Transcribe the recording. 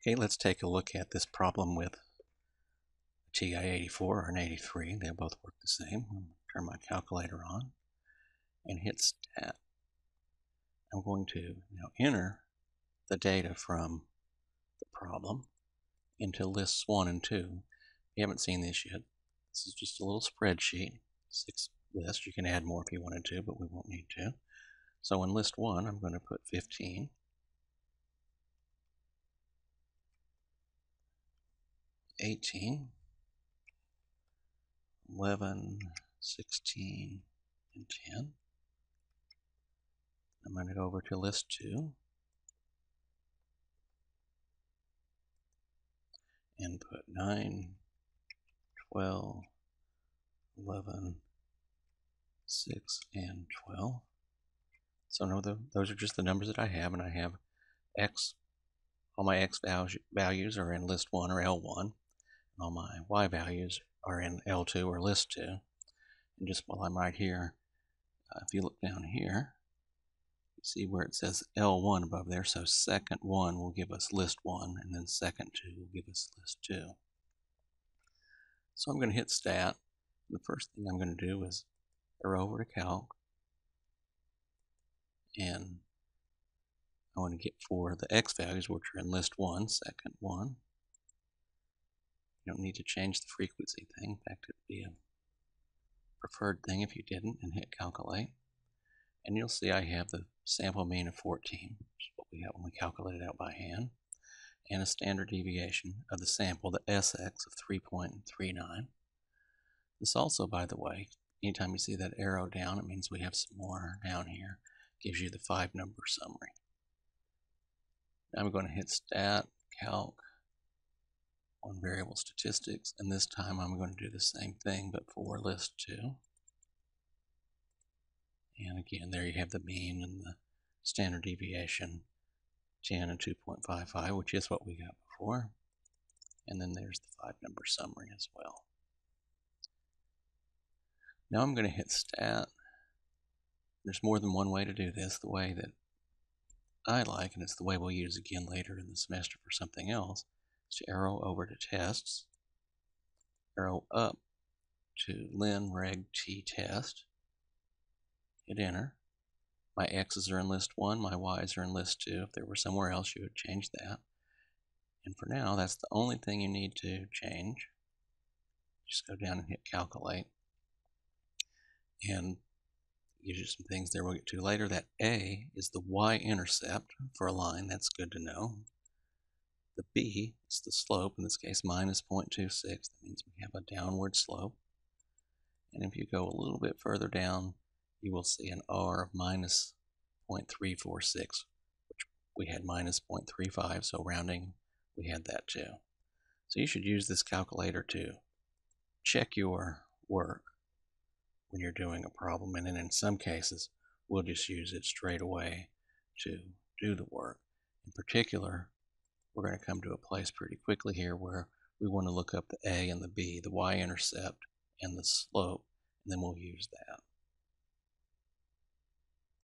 Okay, let's take a look at this problem with a TI84 or an 83. They both work the same. I'm going to turn my calculator on and hit Stat. I'm going to now enter the data from the problem into lists 1 and 2. If you haven't seen this yet, this is just a little spreadsheet, 6 lists. You can add more if you wanted to, but we won't need to. So in list 1, I'm going to put 15. 18, 11, 16, and 10. I'm going to go over to list 2 and put 9, 12, 11, 6, and 12. So no, those are just the numbers that I have, and I have X, all my X values are in list 1 or L1, and all my Y values are in L2 or list 2. And just while I'm right here, if you look down here, you see where it says L1 above there, so second 1 will give us list 1, and then second 2 will give us list 2. So I'm going to hit Stat. The first thing I'm going to do is go over to Calc, and I want to get for the X values, which are in list 1, second 1. You don't need to change the frequency thing. In fact, it would be a preferred thing if you didn't, and hit Calculate. And you'll see I have the sample mean of 14, which is what we have when we calculate it out by hand, and a standard deviation of the sample, the SX of 3.39. This also, by the way, anytime you see that arrow down, it means we have some more down here. It gives you the 5-number summary. Now I'm going to hit Stat, Calc, on variable statistics, and this time I'm going to do the same thing but for list 2. And again, there you have the mean and the standard deviation, 10 and 2.55, which is what we got before. And then there's the 5-number summary as well. Now I'm going to hit Stat. There's more than one way to do this. The way that I like, and it's the way we'll use again later in the semester for something else, is to arrow over to Tests, arrow up to Lin Reg T Test, hit Enter. My X's are in list 1, my Y's are in list 2. If they were somewhere else, you would change that. And for now, that's the only thing you need to change. Just go down and hit Calculate. And gives you some things there we'll get to later. That A is the y-intercept for a line. That's good to know. The B is the slope, in this case minus 0.26. That means we have a downward slope. And if you go a little bit further down, you will see an R of minus 0.346, which we had minus 0.35, so rounding, we had that too. So you should use this calculator to check your work when you're doing a problem, and then in some cases, we'll just use it straight away to do the work. In particular, we're going to come to a place pretty quickly here where we want to look up the A and the B, the y-intercept and the slope, and then we'll use that.